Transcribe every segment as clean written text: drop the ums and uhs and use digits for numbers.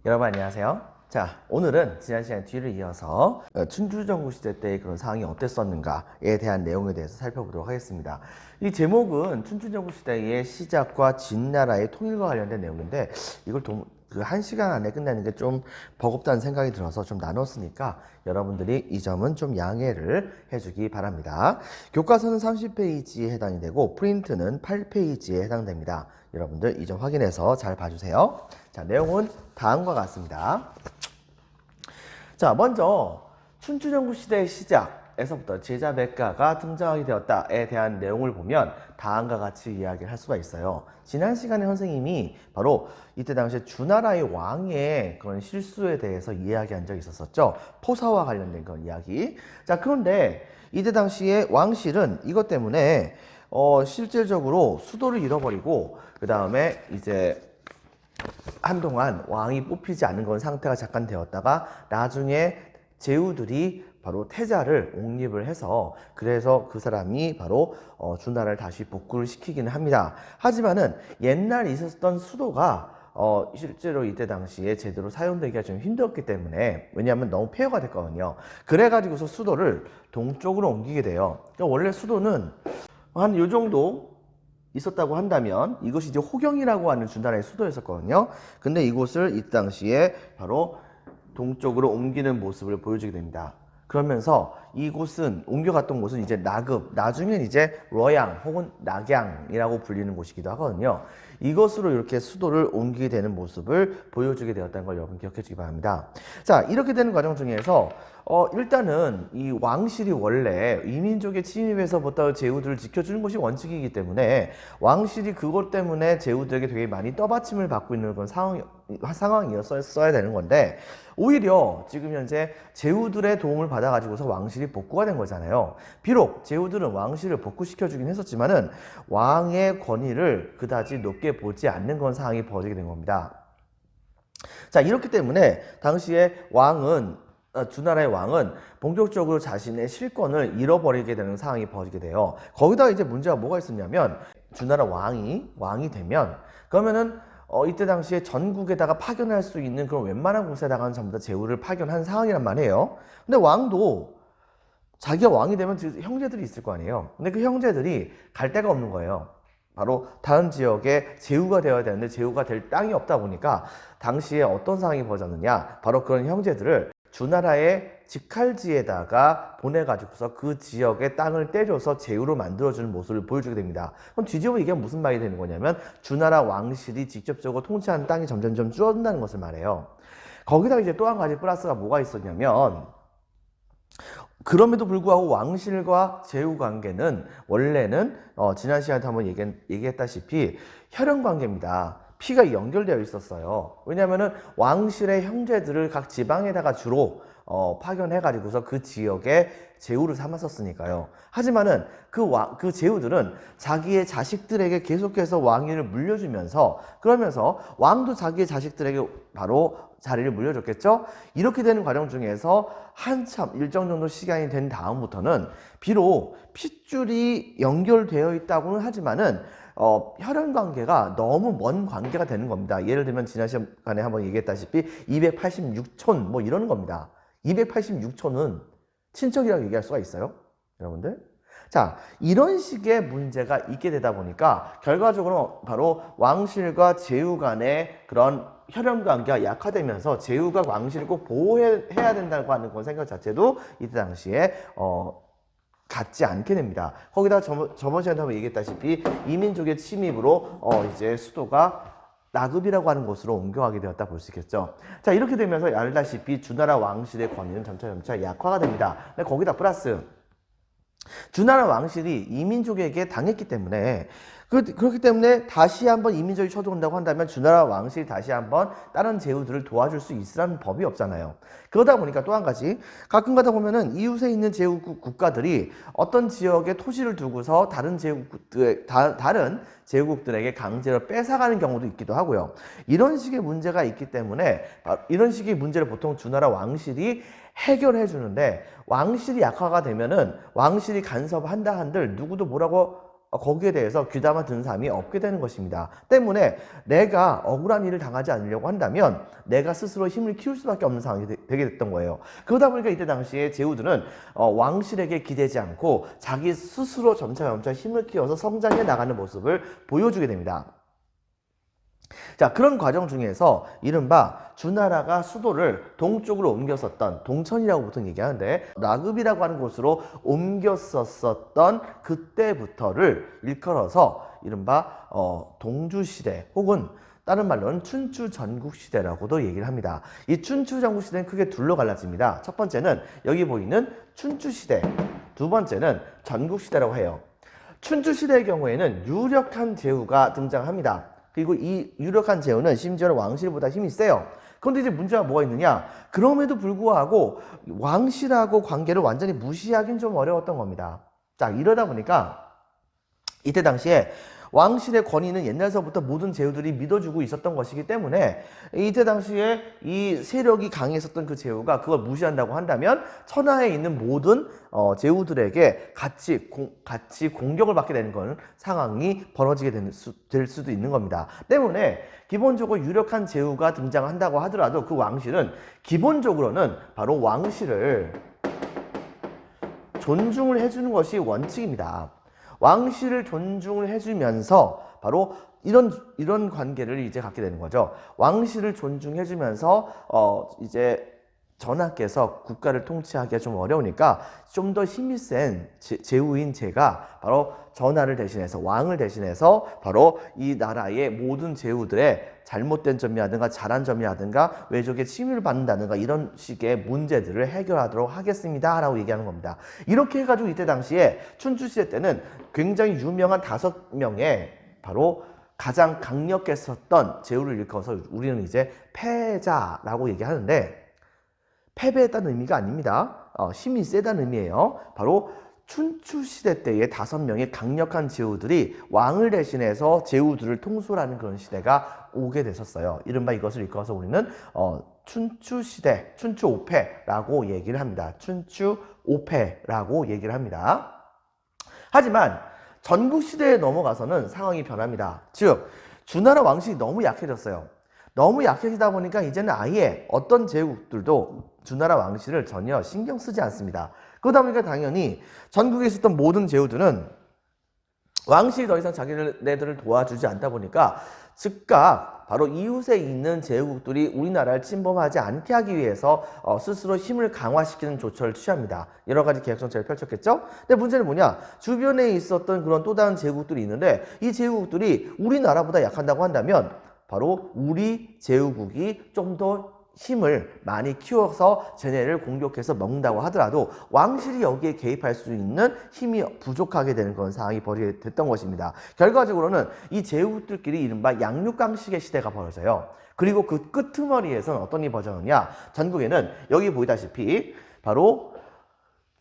여러분 안녕하세요. 자, 오늘은 지난 시간 뒤를 이어서 춘추전국시대 때의 그런 상황이 어땠었는가에 대한 내용에 대해서 살펴보도록 하겠습니다. 이 제목은 춘추전국시대의 시작과 진나라의 통일과 관련된 내용인데 이걸 한 시간 안에 끝내는 게 좀 버겁다는 생각이 들어서 좀 나눴으니까 여러분들이 이 점은 좀 양해를 해주기 바랍니다. 교과서는 30페이지에 해당이 되고 프린트는 8페이지에 해당됩니다. 여러분들 이 점 확인해서 잘 봐주세요. 자, 내용은 다음과 같습니다. 자, 먼저 춘추전국시대의 시작에서부터 제자백가가 등장하게 되었다에 대한 내용을 보면 다음과 같이 이야기를 할 수가 있어요. 지난 시간에 선생님이 바로 이때 당시에 주나라의 왕의 그런 실수에 대해서 이야기한 적이 있었었죠. 포사와 관련된 그런 이야기. 자, 그런데 이때 당시에 왕실은 이것 때문에 실질적으로 수도를 잃어버리고 그 다음에 이제 한동안 왕이 뽑히지 않은 그런 상태가 잠깐 되었다가 나중에 제후들이 바로 태자를 옹립을 해서 그래서 그 사람이 바로 주나라를 다시 복구를 시키기는 합니다. 하지만은 옛날 있었던 수도가 실제로 이때 당시에 제대로 사용되기가 좀 힘들었기 때문에 왜냐하면 너무 폐허가 됐거든요. 그래가지고서 수도를 동쪽으로 옮기게 돼요. 그러니까 원래 수도는 한 요 정도 있었다고 한다면 이것이 이제 호경이라고 하는 주나라의 수도였었거든요. 근데 이곳을 이 당시에 바로 동쪽으로 옮기는 모습을 보여주게 됩니다. 그러면서 이곳은 옮겨갔던 곳은 이제 나급, 나중엔 이제 러양 혹은 낙양이라고 불리는 곳이기도 하거든요. 이것으로 이렇게 수도를 옮기게 되는 모습을 보여주게 되었다는 걸 여러분 기억해 주기 바랍니다. 자, 이렇게 되는 과정 중에서 일단은 이 왕실이 원래 이민족의 침입에서부터 제후들을 지켜주는 것이 원칙이기 때문에 왕실이 그것 때문에 제후들에게 되게 많이 떠받침을 받고 있는 그런 상황이었어야 되는 건데 오히려 지금 현재 제후들의 도움을 받아가지고서 왕실이 복구가 된 거잖아요. 비록 제후들은 왕실을 복구시켜주긴 했었지만은 왕의 권위를 그다지 높게 보지 않는 그런 상황이 벌어지게 된 겁니다. 자, 이렇기 때문에 당시에 주나라의 왕은 본격적으로 자신의 실권을 잃어버리게 되는 상황이 벌어지게 돼요. 거기다가 이제 문제가 뭐가 있었냐면 주나라 왕이 되면 그러면은 이때 당시에 전국에다가 파견할 수 있는 그런 웬만한 곳에다가는 전부 다 제후를 파견한 상황이란 말이에요. 근데 왕도 자기가 왕이 되면 형제들이 있을 거 아니에요. 근데 그 형제들이 갈 데가 없는 거예요. 바로 다른 지역에 제후가 되어야 되는데 제후가 될 땅이 없다 보니까 당시에 어떤 상황이 벌어졌느냐, 바로 그런 형제들을 주나라의 직할지에다가 보내가지고서 그 지역의 땅을 떼줘서 제후로 만들어주는 모습을 보여주게 됩니다. 그럼 뒤집어 이게 무슨 말이 되는 거냐면 주나라 왕실이 직접적으로 통치하는 땅이 점점점 줄어든다는 것을 말해요. 거기다가 이제 또 한 가지 플러스가 뭐가 있었냐면 그럼에도 불구하고 왕실과 제후 관계는 원래는 지난 시간에 한번 얘기했다시피 혈연 관계입니다. 피가 연결되어 있었어요. 왜냐하면은 왕실의 형제들을 각 지방에다가 주로 파견해가지고서 그 지역에 제후를 삼았었으니까요. 하지만은 그 제후들은 자기의 자식들에게 계속해서 왕위를 물려주면서 그러면서 왕도 자기의 자식들에게 바로 자리를 물려줬겠죠. 이렇게 되는 과정 중에서 한참 일정 정도 시간이 된 다음부터는 비록 핏줄이 연결되어 있다고는 하지만은 혈연 관계가 너무 먼 관계가 되는 겁니다. 예를 들면 지난 시간에 한번 얘기했다시피 286촌 뭐 이러는 겁니다. 286촌은 친척이라고 얘기할 수가 있어요? 여러분들? 자, 이런 식의 문제가 있게 되다 보니까 결과적으로 바로 왕실과 제후 간의 그런 혈연 관계가 약화되면서 제후가 왕실을 꼭 보호해야 된다고 하는 그런 생각 자체도 이때 당시에 갖지 않게 됩니다. 거기다 저번 시간에 한번 얘기했다시피 이민족의 침입으로 이제 수도가 나급이라고 하는 곳으로 옮겨가게 되었다 볼 수 있겠죠. 자, 이렇게 되면서 알다시피 주나라 왕실의 권위는 점차 약화가 됩니다. 근데 거기다 플러스 주나라 왕실이 이민족에게 당했기 때문에 그렇기 때문에 다시 한번 이민족이 쳐들어온다고 한다면 주나라 왕실이 다시 한번 다른 제후들을 도와줄 수 있으라는 법이 없잖아요. 그러다 보니까 또 한 가지 가끔 가다 보면은 이웃에 있는 제후 국가들이 어떤 지역에 토지를 두고서 다른 제후국들에게 강제로 뺏어가는 경우도 있기도 하고요. 이런 식의 문제가 있기 때문에 이런 식의 문제를 보통 주나라 왕실이 해결해 주는데 왕실이 약화가 되면은 왕실이 간섭한다 한들 누구도 뭐라고 거기에 대해서 귀담아 듣는 사람이 없게 되는 것입니다. 때문에 내가 억울한 일을 당하지 않으려고 한다면 내가 스스로 힘을 키울 수밖에 없는 상황이 되게 됐던 거예요. 그러다 보니까 이때 당시에 제후들은 왕실에게 기대지 않고 자기 스스로 점차 힘을 키워서 성장해 나가는 모습을 보여주게 됩니다. 자, 그런 과정 중에서 이른바 주나라가 수도를 동쪽으로 옮겼었던, 동천이라고 보통 얘기하는데 라급이라고 하는 곳으로 옮겼었던 그때부터를 일컬어서 이른바 동주시대 혹은 다른 말로는 춘추 전국시대라고도 얘기를 합니다. 이 춘추 전국시대는 크게 둘로 갈라집니다. 첫 번째는 여기 보이는 춘추시대, 두 번째는 전국시대라고 해요. 춘추시대의 경우에는 유력한 제후가 등장합니다. 그리고 이 유력한 제후는 심지어는 왕실보다 힘이 세요. 그런데 이제 문제가 뭐가 있느냐? 그럼에도 불구하고 왕실하고 관계를 완전히 무시하긴 좀 어려웠던 겁니다. 자, 이러다 보니까 이때 당시에 왕실의 권위는 옛날서부터 모든 제후들이 믿어주고 있었던 것이기 때문에 이때 당시에 이 세력이 강했었던 그 제후가 그걸 무시한다고 한다면 천하에 있는 모든 제후들에게 같이 공격을 받게 되는 그런 상황이 벌어지게 될 수도 있는 겁니다. 때문에 기본적으로 유력한 제후가 등장한다고 하더라도 그 왕실은 기본적으로는 바로 왕실을 존중을 해주는 것이 원칙입니다. 왕실을 존중을 해주면서 바로 이런 관계를 이제 갖게 되는 거죠. 왕실을 존중해주면서 이제 전하께서 국가를 통치하기가 좀 어려우니까 좀 더 힘이 센 제후인 제가 바로 전하를 대신해서, 왕을 대신해서 바로 이 나라의 모든 제후들의 잘못된 점이라든가 잘한 점이라든가 외적의 침입을 받는다든가 이런 식의 문제들을 해결하도록 하겠습니다 라고 얘기하는 겁니다. 이렇게 해가지고 이때 당시에 춘추시대 때는 굉장히 유명한 5명의 바로 가장 강력했었던 제후를 일컬어서 우리는 이제 패자라고 얘기하는데, 패배했다는 의미가 아닙니다. 힘이 세다는 의미예요. 바로 춘추시대 때의 5명의 강력한 제후들이 왕을 대신해서 제후들을 통솔하는 그런 시대가 오게 됐었어요. 이른바 이것을 일컬어서 우리는 춘추시대, 춘추오패라고 얘기를 합니다. 춘추오패라고 얘기를 합니다. 하지만 전국시대에 넘어가서는 상황이 변합니다. 즉, 주나라 왕실이 너무 약해졌어요. 너무 약해지다 보니까 이제는 아예 어떤 제국들도 주나라 왕실을 전혀 신경 쓰지 않습니다. 그러다 보니까 당연히 전국에 있었던 모든 제후들은 왕실이 더 이상 자기네들을 도와주지 않다 보니까 즉각 바로 이웃에 있는 제후국들이 우리나라를 침범하지 않게 하기 위해서 스스로 힘을 강화시키는 조처를 취합니다. 여러 가지 계획 정책을 펼쳤겠죠? 근데 문제는 뭐냐? 주변에 있었던 그런 또 다른 제후국들이 있는데 이 제후국들이 우리나라보다 약한다고 한다면 바로 우리 제후국이 좀 더 힘을 많이 키워서 쟤네를 공격해서 먹는다고 하더라도 왕실이 여기에 개입할 수 있는 힘이 부족하게 되는 그런 상황이 벌어지게 됐던 것입니다. 결과적으로는 이 제후들끼리 이른바 양육강식의 시대가 벌어져요. 그리고 그 끄트머리에서는 어떤 일이 벌어졌느냐? 전국에는 여기 보이다시피 바로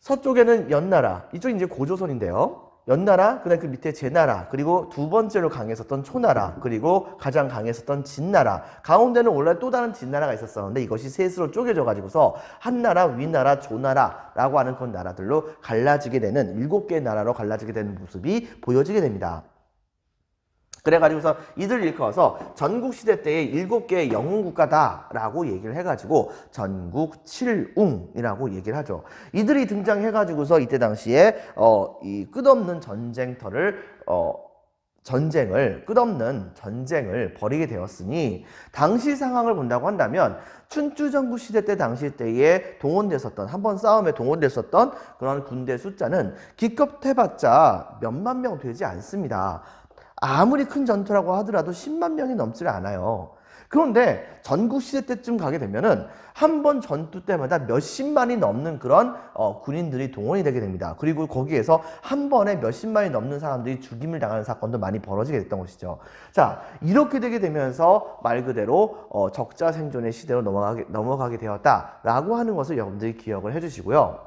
서쪽에는 연나라, 이쪽이 이제 고조선인데요. 연나라, 그다음 그 밑에 제나라, 그리고 두 번째로 강했었던 초나라, 그리고 가장 강했었던 진나라, 가운데는 원래 또 다른 진나라가 있었었는데 이것이 셋으로 쪼개져 가지고서 한나라, 위나라, 조나라라고 하는 그런 나라들로 갈라지게 되는 7개의 나라로 갈라지게 되는 모습이 보여지게 됩니다. 그래가지고서 이들 일컬어서 전국시대 때의 7개의 영웅국가다라고 얘기를 해가지고 전국칠웅이라고 얘기를 하죠. 이들이 등장해가지고서 이때 당시에 이 끝없는 끝없는 전쟁을 벌이게 되었으니 당시 상황을 본다고 한다면 춘추전국시대 때 당시 때에 동원됐었던, 한번 싸움에 동원됐었던 그런 군대 숫자는 기껏 해봤자 몇만 명 되지 않습니다. 아무리 큰 전투라고 하더라도 10만 명이 넘지 않아요. 그런데 전국시대 때쯤 가게 되면은 한 번 전투 때마다 몇십만이 넘는 그런 군인들이 동원이 되게 됩니다. 그리고 거기에서 한 번에 몇십만이 넘는 사람들이 죽임을 당하는 사건도 많이 벌어지게 됐던 것이죠. 자, 이렇게 되게 되면서 말 그대로 적자 생존의 시대로 넘어가게 되었다라고 하는 것을 여러분들이 기억을 해주시고요.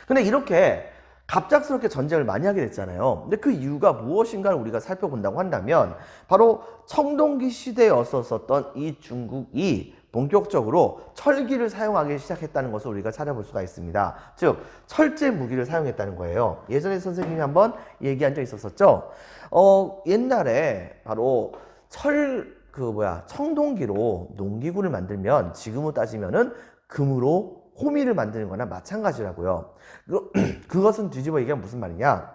근데 이렇게 갑작스럽게 전쟁을 많이 하게 됐잖아요. 근데 그 이유가 무엇인가를 우리가 살펴본다고 한다면 바로 청동기 시대에 있었던 이 중국이 본격적으로 철기를 사용하기 시작했다는 것을 우리가 찾아볼 수가 있습니다. 즉 철제 무기를 사용했다는 거예요. 예전에 선생님이 한번 얘기한 적 있었었죠. 옛날에 바로 청동기로 농기구를 만들면 지금으로 따지면은 금으로 호미를 만드는 거나 마찬가지라고요. 그것은 뒤집어 얘기하면 무슨 말이냐?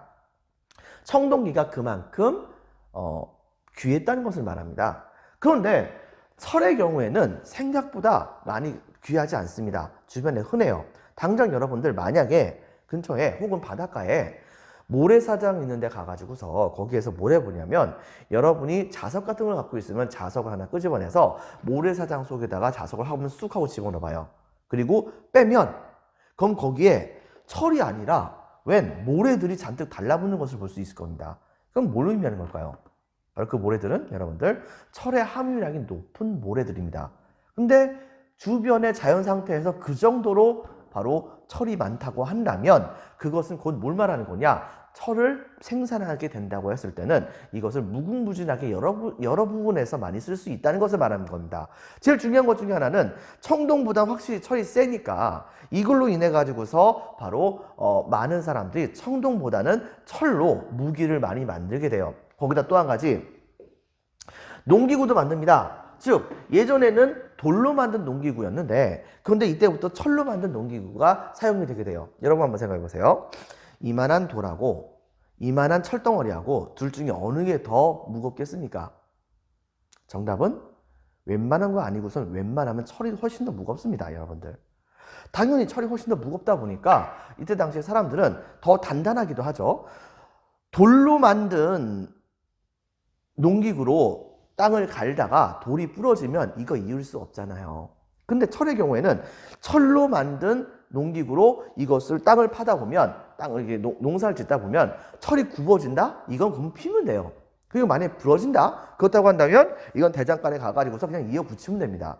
청동기가 그만큼 귀했다는 것을 말합니다. 그런데 철의 경우에는 생각보다 많이 귀하지 않습니다. 주변에 흔해요. 당장 여러분들 만약에 근처에 혹은 바닷가에 모래사장 있는 데 가가지고서 거기에서 뭘 해보냐면 여러분이 자석 같은 걸 갖고 있으면 자석을 하나 끄집어내서 모래사장 속에다가 자석을 한번 쑥 하고 집어넣어봐요. 그리고 빼면 그럼 거기에 철이 아니라 웬 모래들이 잔뜩 달라붙는 것을 볼 수 있을 겁니다. 그럼 뭘 의미하는 걸까요? 바로 그 모래들은 여러분들 철의 함유량이 높은 모래들입니다. 근데 주변의 자연 상태에서 그 정도로 바로 철이 많다고 한다면 그것은 곧 뭘 말하는 거냐? 철을 생산하게 된다고 했을 때는 이것을 무궁무진하게 여러 부분에서 많이 쓸 수 있다는 것을 말하는 겁니다. 제일 중요한 것 중에 하나는 청동보다 확실히 철이 세니까 이걸로 인해 가지고서 바로 많은 사람들이 청동보다는 철로 무기를 많이 만들게 돼요. 거기다 또 한 가지 농기구도 만듭니다. 즉 예전에는 돌로 만든 농기구였는데 그런데 이때부터 철로 만든 농기구가 사용이 되게 돼요. 여러분 한번 생각해 보세요. 이만한 돌하고 이만한 철덩어리하고 둘 중에 어느 게 더 무겁겠습니까? 정답은 웬만한 거 아니고선 웬만하면 철이 훨씬 더 무겁습니다. 여러분들. 당연히 철이 훨씬 더 무겁다 보니까 이때 당시에 사람들은 더 단단하기도 하죠. 돌로 만든 농기구로 땅을 갈다가 돌이 부러지면 이거 이을 수 없잖아요. 근데 철의 경우에는 철로 만든 농기구로 이것을 땅을 파다 보면 땅을 이렇게 농사를 짓다 보면 철이 굽어진다? 이건 그럼 피면 돼요. 그리고 만약에 부러진다? 그렇다고 한다면 이건 대장간에 가가지고서 그냥 이어 붙이면 됩니다.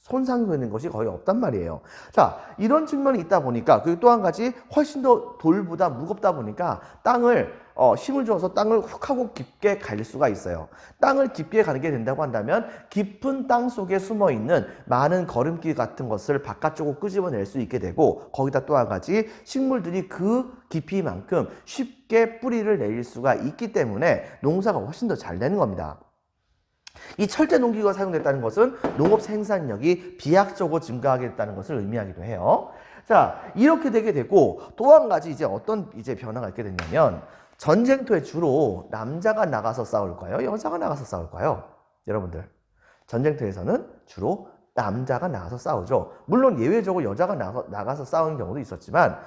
손상이 되는 것이 거의 없단 말이에요. 자, 이런 측면이 있다 보니까 그리고 또 한 가지 훨씬 더 돌보다 무겁다 보니까 땅을 힘을 줘서 땅을 훅 하고 깊게 갈 수가 있어요. 땅을 깊게 가게 된다고 한다면 깊은 땅 속에 숨어 있는 많은 거름길 같은 것을 바깥쪽으로 끄집어낼 수 있게 되고 거기다 또 한 가지 식물들이 그 깊이만큼 쉽게 뿌리를 내릴 수가 있기 때문에 농사가 훨씬 더 잘 되는 겁니다. 이 철제 농기구가 사용됐다는 것은 농업 생산력이 비약적으로 증가하게 됐다는 것을 의미하기도 해요. 자, 이렇게 되게 되고 또 한 가지 이제 어떤 변화가 있게 됐냐면 전쟁터에 주로 남자가 나가서 싸울까요? 여자가 나가서 싸울까요? 여러분들, 전쟁터에서는 주로 남자가 나가서 싸우죠. 물론 예외적으로 여자가 나가서 싸우는 경우도 있었지만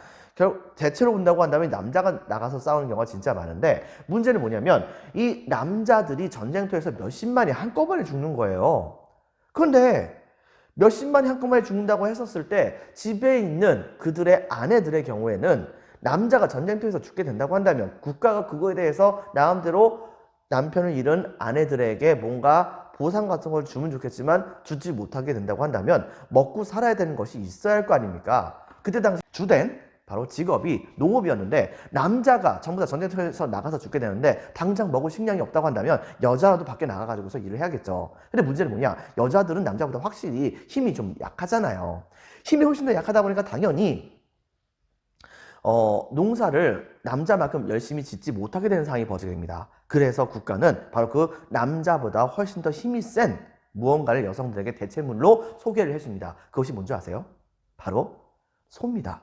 대체로 본다고 한다면 남자가 나가서 싸우는 경우가 진짜 많은데 문제는 뭐냐면 이 남자들이 전쟁터에서 몇십만이 한꺼번에 죽는 거예요. 그런데 몇십만이 한꺼번에 죽는다고 했었을 때 집에 있는 그들의 아내들의 경우에는 남자가 전쟁터에서 죽게 된다고 한다면 국가가 그거에 대해서 나름대로 남편을 잃은 아내들에게 뭔가 보상 같은 걸 주면 좋겠지만 주지 못하게 된다고 한다면 먹고 살아야 되는 것이 있어야 할 거 아닙니까? 그때 당시 주된 바로 직업이 농업이었는데 남자가 전부 다 전쟁터에서 나가서 죽게 되는데 당장 먹을 식량이 없다고 한다면 여자라도 밖에 나가가지고서 일을 해야겠죠. 근데 문제는 뭐냐? 여자들은 남자보다 확실히 힘이 좀 약하잖아요. 힘이 훨씬 더 약하다 보니까 당연히 농사를 남자만큼 열심히 짓지 못하게 되는 상황이 벌어지게 됩니다. 그래서 국가는 바로 그 남자보다 훨씬 더 힘이 센 무언가를 여성들에게 대체물로 소개를 해줍니다. 그것이 뭔지 아세요? 바로 소입니다.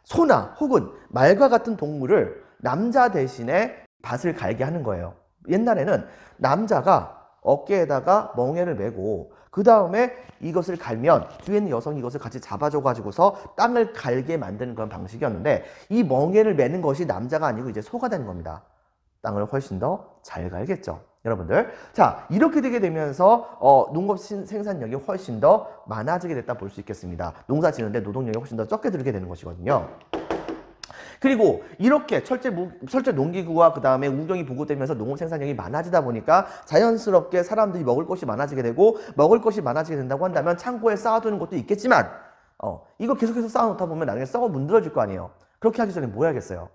소나 혹은 말과 같은 동물을 남자 대신에 밭을 갈게 하는 거예요. 옛날에는 남자가 어깨에다가 멍에를 메고 그 다음에 이것을 갈면 뒤에 있는 여성이 이것을 같이 잡아줘 가지고서 땅을 갈게 만드는 그런 방식이었는데 이 멍에를 메는 것이 남자가 아니고 이제 소가 되는 겁니다. 땅을 훨씬 더 잘 갈겠죠. 여러분들, 자, 이렇게 되게 되면서 농업 생산력이 훨씬 더 많아지게 됐다 볼 수 있겠습니다. 농사 지는데 노동력이 훨씬 더 적게 들게 되는 것이거든요. 그리고 이렇게 철제 농기구와 그 다음에 우경이 보급되면서 농업 생산량이 많아지다 보니까 자연스럽게 사람들이 먹을 것이 많아지게 되고 먹을 것이 많아지게 된다고 한다면 창고에 쌓아두는 것도 있겠지만 이거 계속해서 쌓아놓다 보면 나중에 썩어 문드러질 거 아니에요. 그렇게 하기 전에 뭐 해야겠어요?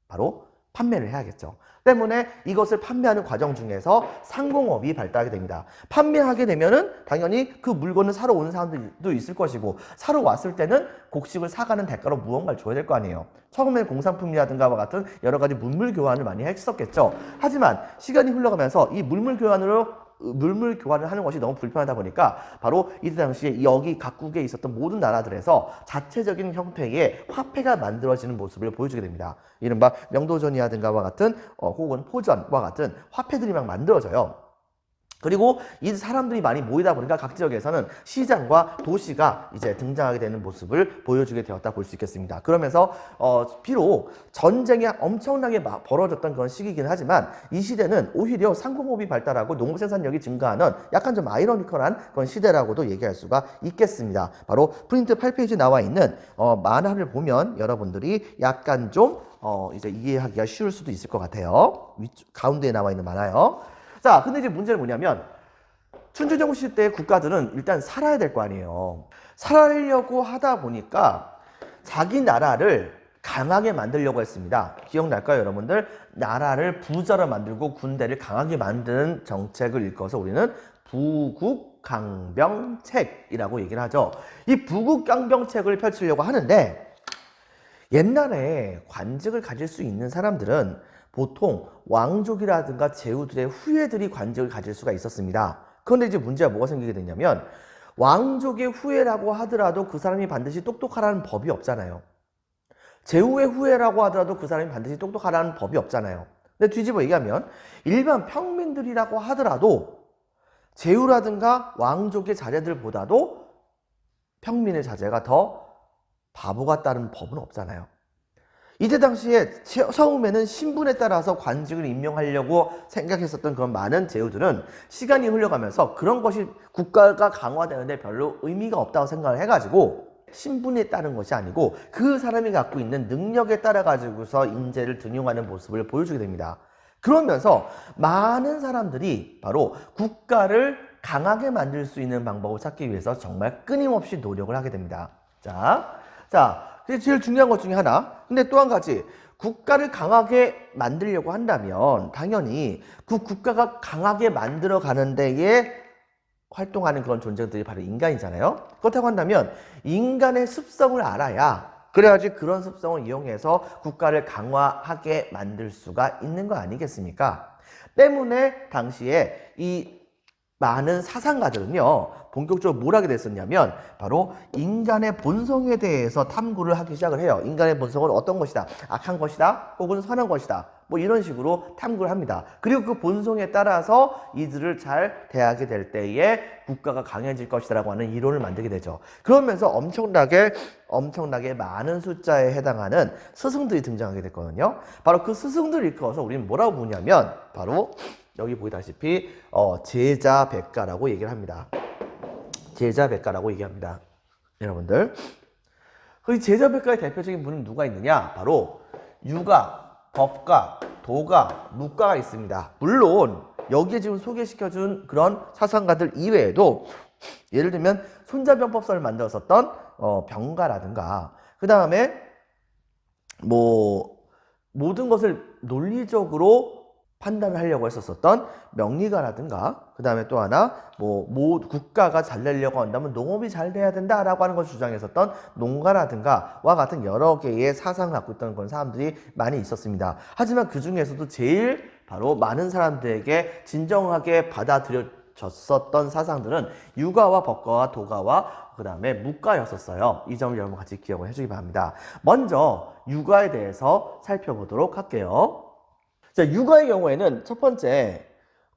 바로 판매를 해야겠죠. 때문에 이것을 판매하는 과정 중에서 상공업이 발달하게 됩니다. 판매하게 되면은 당연히 그 물건을 사러 오는 사람들도 있을 것이고, 사러 왔을 때는 곡식을 사가는 대가로 무언가를 줘야 될 거 아니에요. 처음에 공산품이라든가 같은 여러 가지 물물 교환을 많이 했었겠죠. 하지만 시간이 흘러가면서 이 물물 교환을 하는 것이 너무 불편하다 보니까 바로 이때 당시에 여기 각국에 있었던 모든 나라들에서 자체적인 형태의 화폐가 만들어지는 모습을 보여주게 됩니다. 이른바 명도전이라든가와 같은 혹은 포전과 같은 화폐들이 막 만들어져요. 그리고 이 사람들이 많이 모이다 보니까 각 지역에서는 시장과 도시가 이제 등장하게 되는 모습을 보여주게 되었다 볼 수 있겠습니다. 그러면서 비록 전쟁이 엄청나게 벌어졌던 그런 시기이긴 하지만 이 시대는 오히려 상공업이 발달하고 농업 생산력이 증가하는 약간 좀 아이러니컬한 그런 시대라고도 얘기할 수가 있겠습니다. 바로 프린트 8페이지에 나와 있는 만화를 보면 여러분들이 약간 좀 이제 이해하기가 쉬울 수도 있을 것 같아요. 가운데에 나와 있는 만화요. 자, 근데 이제 문제는 뭐냐면 춘추전국시 때 국가들은 일단 살아야 될 거 아니에요. 살아려고 하다 보니까 자기 나라를 강하게 만들려고 했습니다. 기억날까요, 여러분들? 나라를 부자로 만들고 군대를 강하게 만드는 정책을 일컬어서 우리는 부국강병책이라고 얘기를 하죠. 이 부국강병책을 펼치려고 하는데 옛날에 관직을 가질 수 있는 사람들은 보통 왕족이라든가 제후들의 후예들이 관직을 가질 수가 있었습니다. 그런데 이제 문제가 뭐가 생기게 되냐면 왕족의 후예라고 하더라도 그 사람이 반드시 똑똑하라는 법이 없잖아요. 제후의 후예라고 하더라도 그 사람이 반드시 똑똑하라는 법이 없잖아요. 근데 뒤집어 얘기하면 일반 평민들이라고 하더라도 제후라든가 왕족의 자제들보다도 평민의 자제가 더 바보 같다는 법은 없잖아요. 이때 당시에 처음에는 신분에 따라서 관직을 임명하려고 생각했었던 그런 많은 제후들은 시간이 흘러가면서 그런 것이 국가가 강화되는데 별로 의미가 없다고 생각을 해가지고 신분에 따른 것이 아니고 그 사람이 갖고 있는 능력에 따라 가지고서 인재를 등용하는 모습을 보여주게 됩니다. 그러면서 많은 사람들이 바로 국가를 강하게 만들 수 있는 방법을 찾기 위해서 정말 끊임없이 노력을 하게 됩니다. 자, 그게 제일 중요한 것 중에 하나. 근데 또 한 가지, 국가를 강하게 만들려고 한다면 당연히 그 국가가 강하게 만들어 가는 데에 활동하는 그런 존재들이 바로 인간이잖아요. 그렇다고 한다면 인간의 습성을 알아야 그래야지 그런 습성을 이용해서 국가를 강화하게 만들 수가 있는 거 아니겠습니까? 때문에 당시에 이 많은 사상가들은요, 본격적으로 뭘 하게 됐었냐면 바로 인간의 본성에 대해서 탐구를 하기 시작을 해요. 인간의 본성은 어떤 것이다, 악한 것이다, 혹은 선한 것이다, 뭐 이런 식으로 탐구를 합니다. 그리고 그 본성에 따라서 이들을 잘 대하게 될 때에 국가가 강해질 것이라고 하는 이론을 만들게 되죠. 그러면서 엄청나게 많은 숫자에 해당하는 스승들이 등장하게 됐거든요. 바로 그 스승들을 일컬어서 우리는 뭐라고 부르냐면 바로 여기 보이다시피 제자백가라고 얘기를 합니다. 제자백가라고 얘기합니다. 여러분들, 그 제자백가의 대표적인 분은 누가 있느냐? 바로 유가, 법가, 도가, 묵가가 있습니다. 물론 여기에 지금 소개시켜준 그런 사상가들 이외에도 예를 들면 손자병법서를 만들었었던 병가라든가, 그 다음에 뭐 모든 것을 논리적으로 판단을 하려고 했었던 명리가라든가, 그 다음에 또 하나 국가가 잘 되려고 한다면 농업이 잘 돼야 된다라고 하는 것을 주장했었던 농가라든가와 같은 여러 개의 사상을 갖고 있던 그런 사람들이 많이 있었습니다. 하지만 그 중에서도 제일 바로 많은 사람들에게 진정하게 받아들여졌었던 사상들은 유가와 법가와 도가와 그 다음에 묵가였었어요. 이 점을 여러분 같이 기억을 해주기 바랍니다. 먼저 유가에 대해서 살펴보도록 할게요. 자, 유가의 경우에는 첫 번째,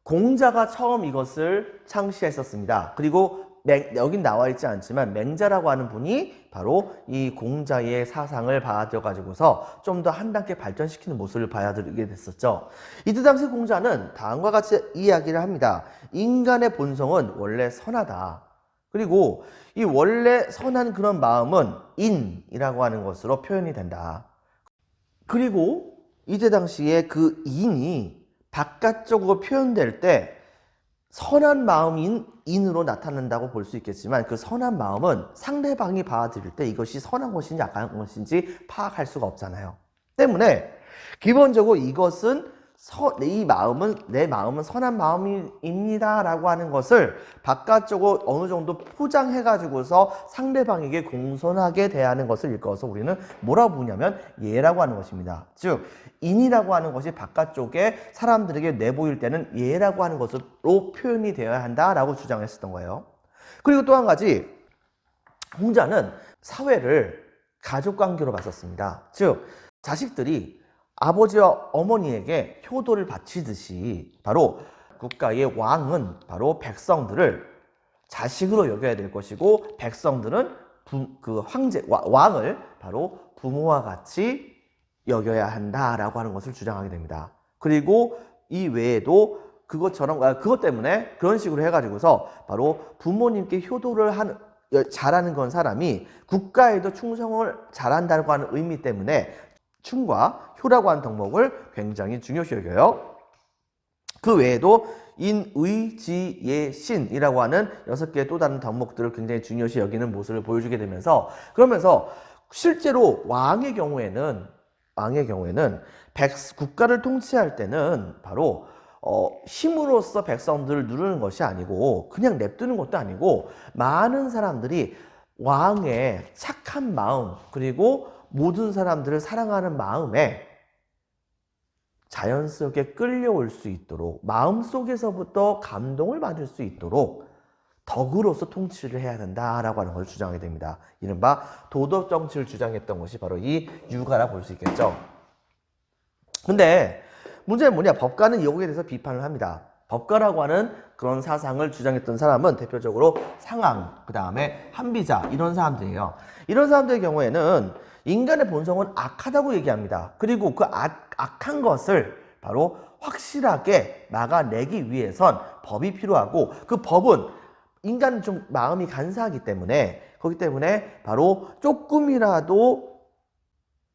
공자가 처음 이것을 창시했었습니다. 그리고 여긴 나와 있지 않지만 맹자라고 하는 분이 바로 이 공자의 사상을 받아들여 가지고서 좀 더 한 단계 발전시키는 모습을 받아들이게 됐었죠. 이때 당시 공자는 다음과 같이 이야기를 합니다. 인간의 본성은 원래 선하다. 그리고 이 원래 선한 그런 마음은 인이라고 하는 것으로 표현이 된다. 그리고 이때 당시에 그 인이 바깥쪽으로 표현될 때 선한 마음인 인으로 나타난다고 볼 수 있겠지만 그 선한 마음은 상대방이 받아들일 때 이것이 선한 것인지 악한 것인지 파악할 수가 없잖아요. 때문에 기본적으로 이것은 내 마음은 선한 마음입니다 라고 하는 것을 바깥쪽으로 어느 정도 포장해 가지고서 상대방에게 공손하게 대하는 것을 일컬어서 우리는 뭐라고 부르냐면 예라고 하는 것입니다. 즉 인이라고 하는 것이 바깥쪽에 사람들에게 내보일 때는 예라고 하는 것으로 표현이 되어야 한다라고 주장했었던 거예요. 그리고 또 한 가지, 공자는 사회를 가족관계로 봤었습니다. 즉 자식들이 아버지와 어머니에게 효도를 바치듯이 바로 국가의 왕은 바로 백성들을 자식으로 여겨야 될 것이고, 백성들은 왕을 바로 부모와 같이 여겨야 한다라고 하는 것을 주장하게 됩니다. 그리고 이 외에도 그것 때문에 그런 식으로 해가지고서 바로 부모님께 효도를 잘하는 그런 사람이 국가에도 충성을 잘한다고 하는 의미 때문에 충과 효라고 하는 덕목을 굉장히 중요시 여겨요. 그 외에도 인, 의, 지, 예, 신이라고 하는 6개의 또 다른 덕목들을 굉장히 중요시 여기는 모습을 보여주게 되면서, 그러면서 실제로 왕의 경우에는 국가를 통치할 때는 바로 힘으로써 백성들을 누르는 것이 아니고 그냥 냅두는 것도 아니고, 많은 사람들이 왕의 착한 마음 그리고 모든 사람들을 사랑하는 마음에 자연스럽게 끌려올 수 있도록, 마음속에서부터 감동을 받을 수 있도록 덕으로서 통치를 해야 된다라고 하는 걸 주장하게 됩니다. 이른바 도덕 정치를 주장했던 것이 바로 이 유가라 볼 수 있겠죠. 근데 문제는 뭐냐? 법가는 여기에 대해서 비판을 합니다. 법가라고 하는 그런 사상을 주장했던 사람은 대표적으로 상황, 그 다음에 한비자, 이런 사람들이에요. 이런 사람들의 경우에는 인간의 본성은 악하다고 얘기합니다. 그리고 그 악한 것을 바로 확실하게 막아내기 위해선 법이 필요하고, 그 법은 인간은 좀 마음이 간사하기 때문에, 그렇기 때문에 바로 조금이라도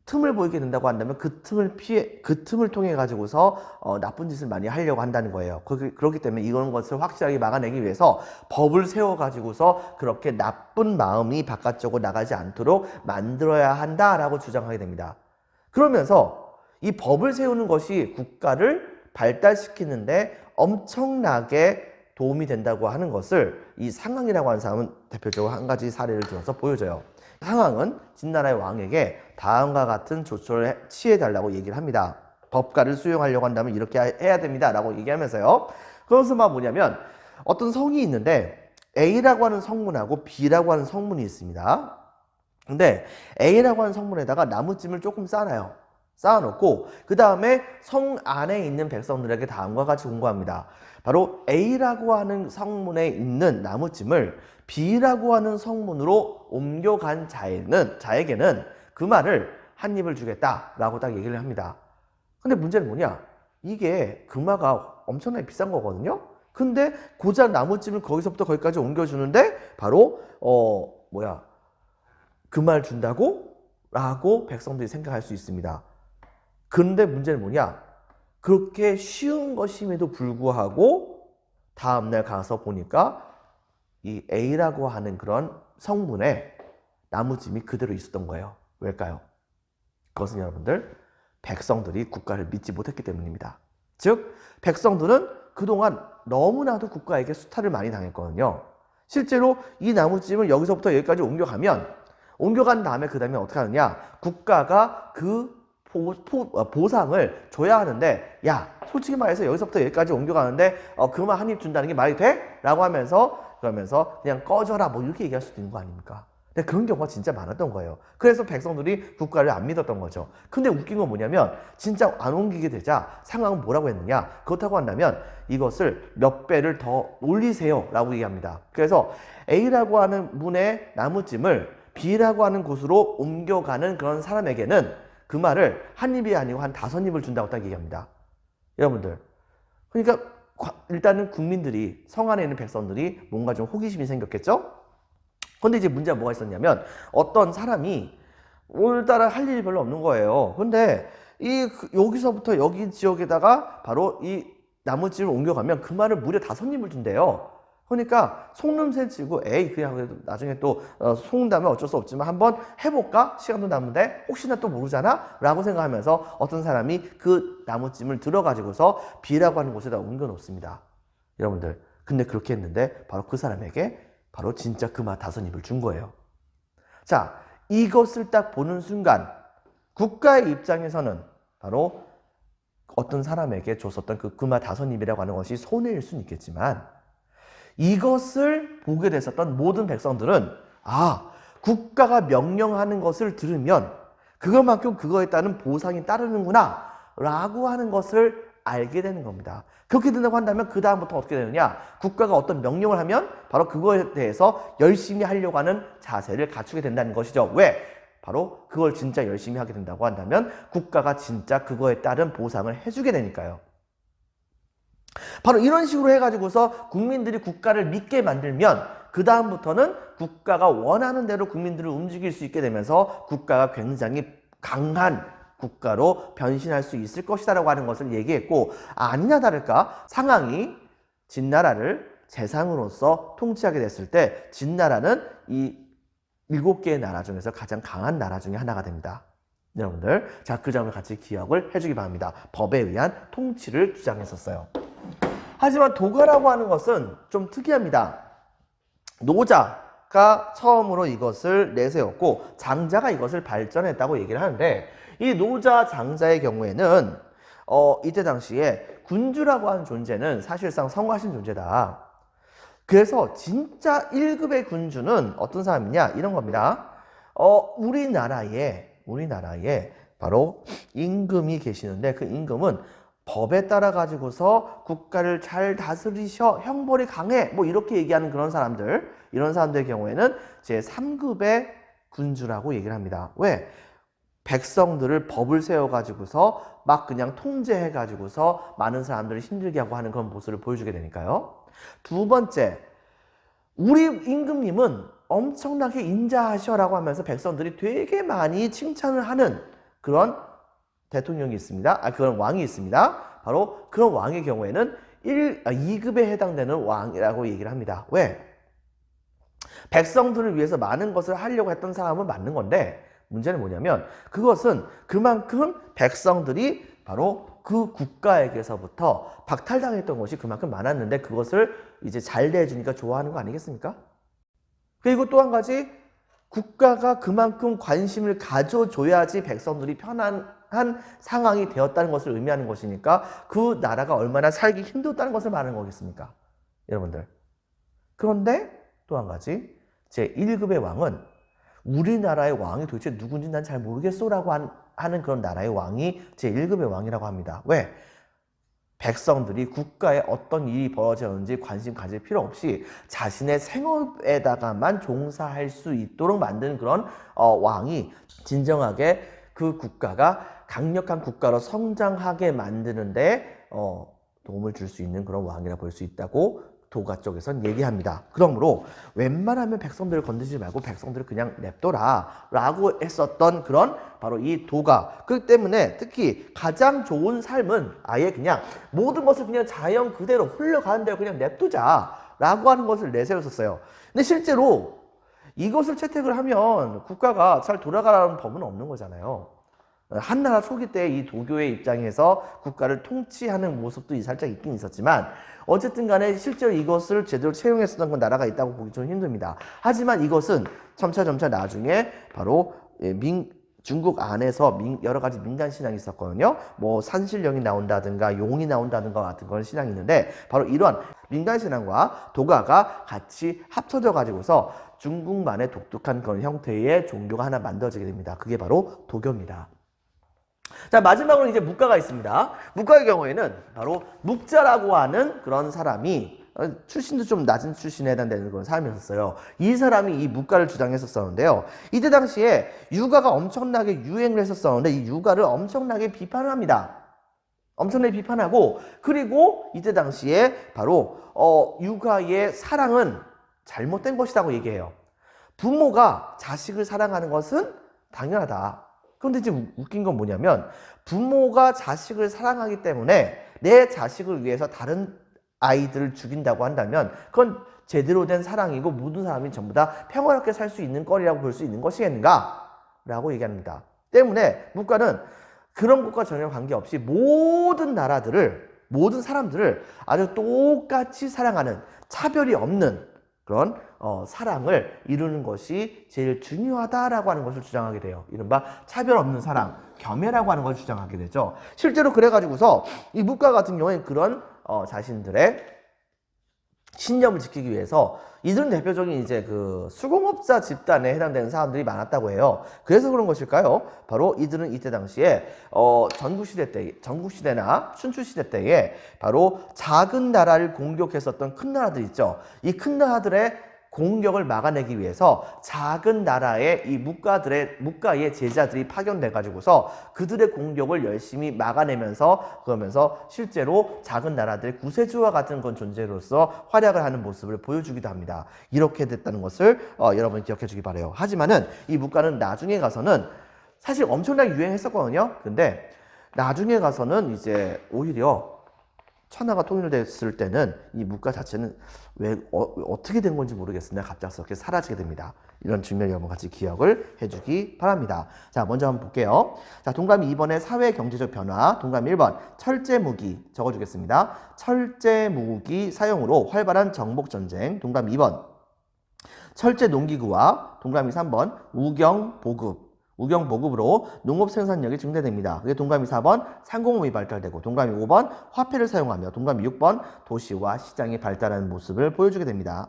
틈을 보이게 된다고 한다면 그 틈을 통해 가지고서 나쁜 짓을 많이 하려고 한다는 거예요. 그렇기 때문에 이런 것을 확실하게 막아내기 위해서 법을 세워 가지고서 그렇게 나쁜 마음이 바깥쪽으로 나가지 않도록 만들어야 한다라고 주장하게 됩니다. 그러면서 이 법을 세우는 것이 국가를 발달시키는데 엄청나게 도움이 된다고 하는 것을 이 상황이라고 하는 사람은 대표적으로 한 가지 사례를 들어서 보여줘요. 상황은 진나라의 왕에게 다음과 같은 조처를 취해달라고 얘기를 합니다. 법가를 수용하려고 한다면 이렇게 해야 됩니다 라고 얘기하면서요, 그것은 뭐냐면 어떤 성이 있는데 A라고 하는 성문하고 B라고 하는 성문이 있습니다. 근데 A라고 하는 성문에다가 나무찜을 조금 쌓아놔요. 쌓아놓고 그 다음에 성 안에 있는 백성들에게 다음과 같이 공고합니다. 바로 A라고 하는 성문에 있는 나무찜을 B라고 하는 성문으로 옮겨간 자에게는 그 말을 한 입을 주겠다라고 딱 얘기를 합니다. 근데 문제는 뭐냐? 이게 금화가 엄청나게 비싼 거거든요. 근데 고작 나무찜을 거기서부터 거기까지 옮겨주는데 바로 그 말 준다고? 라고 백성들이 생각할 수 있습니다. 그런데 문제는 뭐냐? 그렇게 쉬운 것임에도 불구하고 다음날 가서 보니까 이 A라고 하는 그런 성문에 나무찜이 그대로 있었던 거예요. 왜일까요? 그것은 여러분들, 백성들이 국가를 믿지 못했기 때문입니다. 즉 백성들은 그동안 너무나도 국가에게 수탈을 많이 당했거든요. 실제로 이 나무찜을 여기서부터 여기까지 옮겨간 다음에 그 다음에 어떻게 하느냐? 국가가 그 보상을 줘야 하는데, 야 솔직히 말해서 여기서부터 여기까지 옮겨가는데 그만 한 입 준다는 게 말이 돼? 라고 그러면서 그냥 꺼져라 이렇게 얘기할 수도 있는 거 아닙니까? 근데 그런 경우가 진짜 많았던 거예요. 그래서 백성들이 국가를 안 믿었던 거죠. 근데 웃긴 건 뭐냐면 진짜 안 옮기게 되자 상황은 뭐라고 했느냐? 그렇다고 한다면 이것을 몇 배를 더 올리세요 라고 얘기합니다. 그래서 A라고 하는 문의 나무찜을 B라고 하는 곳으로 옮겨가는 그런 사람에게는 그 말을 한 입이 아니고 한 5입을 준다고 딱 얘기합니다. 여러분들, 그러니까 일단은 국민들이, 성 안에 있는 백성들이 뭔가 좀 호기심이 생겼겠죠? 근데 이제 문제가 뭐가 있었냐면 어떤 사람이 오늘따라 할 일이 별로 없는 거예요. 근데 여기서부터 여기 지역에다가 바로 이 나무집을 옮겨가면 그 말을 무려 5입을 준대요. 그러니까 속냄새 치고 에이 그냥 나중에 또 속는다면 어쩔 수 없지만 한번 해볼까? 시간도 남는데 혹시나 또 모르잖아? 라고 생각하면서 어떤 사람이 그 나무찜을 들어가지고서 B라고 하는 곳에다 옮겨 놓습니다. 여러분들 근데 그렇게 했는데 바로 그 사람에게 바로 진짜 금화 5입을 준 거예요. 자, 이것을 딱 보는 순간 국가의 입장에서는 바로 어떤 사람에게 줬었던 그 금화 5입이라고 하는 것이 손해일 수는 있겠지만 이것을 보게 됐었던 모든 백성들은 국가가 명령하는 것을 들으면 그것만큼 그거에 따른 보상이 따르는구나 라고 하는 것을 알게 되는 겁니다. 그렇게 된다고 한다면 그 다음부터 어떻게 되느냐, 국가가 어떤 명령을 하면 바로 그거에 대해서 열심히 하려고 하는 자세를 갖추게 된다는 것이죠. 왜? 바로 그걸 진짜 열심히 하게 된다고 한다면 국가가 진짜 그거에 따른 보상을 해주게 되니까요. 바로 이런 식으로 해가지고서 국민들이 국가를 믿게 만들면 그 다음부터는 국가가 원하는 대로 국민들을 움직일 수 있게 되면서 국가가 굉장히 강한 국가로 변신할 수 있을 것이다 라고 하는 것을 얘기했고, 아니나 다를까 상황이 진나라를 재상으로서 통치하게 됐을 때 진나라는 이 7개의 나라 중에서 가장 강한 나라 중에 하나가 됩니다. 여러분들 자, 그 점을 같이 기억을 해주기 바랍니다. 법에 의한 통치를 주장했었어요. 하지만 도가라고 하는 것은 좀 특이합니다. 노자가 처음으로 이것을 내세웠고 장자가 이것을 발전했다고 얘기를 하는데, 이 노자 장자의 경우에는 이때 당시에 군주라고 하는 존재는 사실상 성가신 존재다. 그래서 진짜 1급의 군주는 어떤 사람이냐, 이런 겁니다. 우리나라에 바로 임금이 계시는데 그 임금은 법에 따라 가지고서 국가를 잘 다스리셔, 형벌이 강해, 뭐 이렇게 얘기하는 그런 사람들, 이런 사람들의 경우에는 제 3급의 군주라고 얘기를 합니다. 왜? 백성들을 법을 세워가지고서 막 그냥 통제해가지고서 많은 사람들을 힘들게 하고 하는 그런 모습을 보여주게 되니까요. 두 번째, 우리 임금님은 엄청나게 인자하셔라고 하면서 백성들이 되게 많이 칭찬을 하는 그런 대통령이 있습니다. 그런 왕이 있습니다. 바로 그런 왕의 경우에는 2급에 해당되는 왕이라고 얘기를 합니다. 왜? 백성들을 위해서 많은 것을 하려고 했던 사람은 맞는 건데, 문제는 뭐냐면 그것은 그만큼 백성들이 바로 그 국가에게서부터 박탈당했던 것이 그만큼 많았는데 그것을 이제 잘 대해주니까 좋아하는 거 아니겠습니까? 그리고 또 한 가지, 국가가 그만큼 관심을 가져줘야지 백성들이 편안한 상황이 되었다는 것을 의미하는 것이니까 그 나라가 얼마나 살기 힘들었다는 것을 말하는 거겠습니까? 여러분들. 그런데 또 한 가지, 제1급의 왕은 우리나라의 왕이 도대체 누군지 난 잘 모르겠소라고 하는 그런 나라의 왕이 제1급의 왕이라고 합니다. 왜? 백성들이 국가에 어떤 일이 벌어졌는지 관심 가질 필요 없이 자신의 생업에다가만 종사할 수 있도록 만드는 그런 왕이 진정하게 그 국가가 강력한 국가로 성장하게 만드는데 도움을 줄 수 있는 그런 왕이라 볼 수 있다고 도가 쪽에선 얘기합니다. 그러므로 웬만하면 백성들을 건드리지 말고 백성들을 그냥 냅둬라 라고 했었던 그런 바로 이 도가. 그렇기 때문에 특히 가장 좋은 삶은 아예 그냥 모든 것을 그냥 자연 그대로 흘러가는 대로 그냥 냅두자 라고 하는 것을 내세웠었어요. 근데 실제로 이것을 채택을 하면 국가가 잘 돌아가라는 법은 없는 거잖아요. 한나라 초기 때 이 도교의 입장에서 국가를 통치하는 모습도 살짝 있긴 있었지만 어쨌든 간에 실제로 이것을 제대로 채용했었던 건 나라가 있다고 보기 좀 힘듭니다. 하지만 이것은 점차 나중에 바로 중국 안에서 여러 가지 민간 신앙이 있었거든요. 뭐 산신령이 나온다든가 용이 나온다든가 같은 그런 신앙이 있는데 바로 이런 민간 신앙과 도가가 같이 합쳐져 가지고서 중국만의 독특한 그런 형태의 종교가 하나 만들어지게 됩니다. 그게 바로 도교입니다. 자, 마지막으로 이제 묵가가 있습니다. 묵가의 경우에는 바로 묵자라고 하는 그런 사람이 출신도 좀 낮은 출신에 해당되는 그런 사람이었어요. 이 사람이 이 묵가를 주장했었는데요. 이때 당시에 유가가 엄청나게 유행을 했었었는데 이 유가를 엄청나게 비판을 합니다. 엄청나게 비판하고, 그리고 이때 당시에 바로 유가의 사랑은 잘못된 것이라고 얘기해요. 부모가 자식을 사랑하는 것은 당연하다. 그런데 지금 웃긴 건 뭐냐면 부모가 자식을 사랑하기 때문에 내 자식을 위해서 다른 아이들을 죽인다고 한다면 그건 제대로 된 사랑이고 모든 사람이 전부 다 평화롭게 살 수 있는 거리라고 볼 수 있는 것이겠는가? 라고 얘기합니다. 때문에 국가는 그런 것과 전혀 관계없이 모든 나라들을, 모든 사람들을 아주 똑같이 사랑하는, 차별이 없는 그런 사랑을 이루는 것이 제일 중요하다라고 하는 것을 주장하게 돼요. 이른바 차별 없는 사랑, 겸해라고 하는 것을 주장하게 되죠. 실제로 그래가지고서 이 묵가 같은 경우에는 그런 자신들의 신념을 지키기 위해서 이들은 대표적인 이제 그 수공업자 집단에 해당되는 사람들이 많았다고 해요. 그래서 그런 것일까요? 바로 이들은 이때 당시에 전국시대나 춘추시대 때에 바로 작은 나라를 공격했었던 큰 나라들 있죠. 이 큰 나라들의 공격을 막아내기 위해서 작은 나라의 이 묵가의 제자들이 파견돼 가지고서 그들의 공격을 열심히 막아내면서 그러면서 실제로 작은 나라들의 구세주와 같은 그런 존재로서 활약을 하는 모습을 보여주기도 합니다. 이렇게 됐다는 것을 여러분 기억해 주기 바라요. 하지만은 이 묵가는 나중에 가서는 사실 엄청나게 유행했었거든요. 근데 나중에 가서는 이제 오히려 천하가 통일됐을 때는 이 묵가 자체는 왜 어떻게 된 건지 모르겠으나 갑작스럽게 사라지게 됩니다. 이런 측면을 여러분 같이 기억을 해주기 바랍니다. 자, 먼저 한번 볼게요. 자, 동그라미 2번의 사회 경제적 변화, 동그라미 1번 철제무기 적어주겠습니다. 철제무기 사용으로 활발한 정복전쟁, 동그라미 2번 철제 농기구와 동그라미 3번 우경보급으로 농업 생산력이 증대됩니다. 그게 동그라미 4번 상공업이 발달되고 동그라미 5번 화폐를 사용하며 동그라미 6번 도시와 시장이 발달하는 모습을 보여주게 됩니다.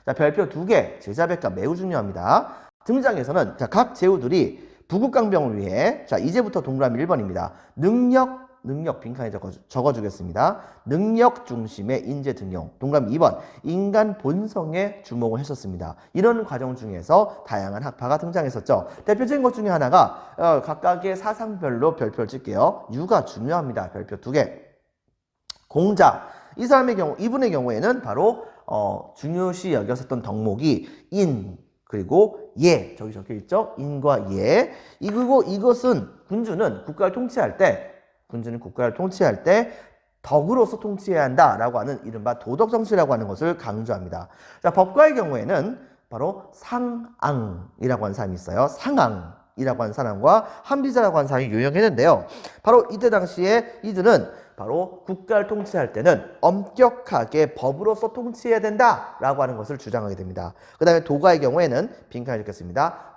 자, 별표 2개 제자백과 매우 중요합니다. 등장에서는 자, 각 제후들이 부국강병을 위해 자 이제부터 동그라미 1번입니다. 능력 빈칸에 적어주겠습니다. 능력 중심의 인재 등용. 동그라미 2번 인간 본성에 주목을 했었습니다. 이런 과정 중에서 다양한 학파가 등장했었죠. 대표적인 것 중에 하나가 각각의 사상별로 별표를 칠게요. 유가 중요합니다. 별표 2개. 공자. 이 사람의 경우, 이분의 경우에는 바로 중요시 여겼었던 덕목이 인 그리고 예. 저기 적혀 있죠. 인과 예. 그리고 이것은 군주는 국가를 통치할 때 덕으로서 통치해야 한다라고 하는 이른바 도덕정치라고 하는 것을 강조합니다. 자, 법과의 경우에는 바로 상앙이라고 하는 사람이 있어요. 상앙이라고 하는 사람과 한비자라고 하는 사람이 유명했는데요. 바로 이때 당시에 이들은 바로 국가를 통치할 때는 엄격하게 법으로서 통치해야 된다라고 하는 것을 주장하게 됩니다. 그 다음에 도가의 경우에는 빈칸을 읽겠습니다.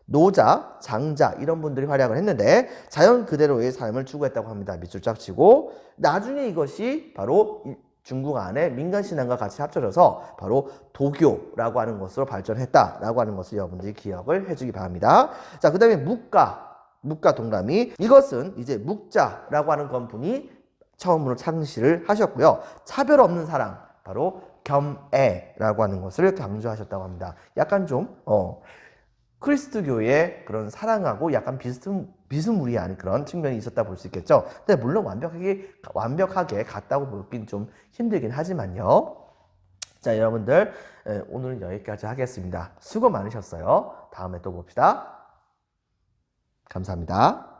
노자, 장자 이런 분들이 활약을 했는데 자연 그대로의 삶을 추구했다고 합니다. 밑줄 쫙 치고 나중에 이것이 바로 중국 안에 민간신앙과 같이 합쳐져서 바로 도교라고 하는 것으로 발전했다라고 하는 것을 여러분들이 기억을 해주기 바랍니다. 자, 그 다음에 묵가 동그라미 이것은 이제 묵자라고 하는 건 분이 처음으로 창시를 하셨고요. 차별 없는 사랑 바로 겸애라고 하는 것을 강조하셨다고 합니다. 약간 좀 크리스트교의 그런 사랑하고 약간 비스무리한 그런 측면이 있었다 볼 수 있겠죠. 근데 물론 완벽하게 같다고 보긴 좀 힘들긴 하지만요. 자, 여러분들 오늘은 여기까지 하겠습니다. 수고 많으셨어요. 다음에 또 봅시다. 감사합니다.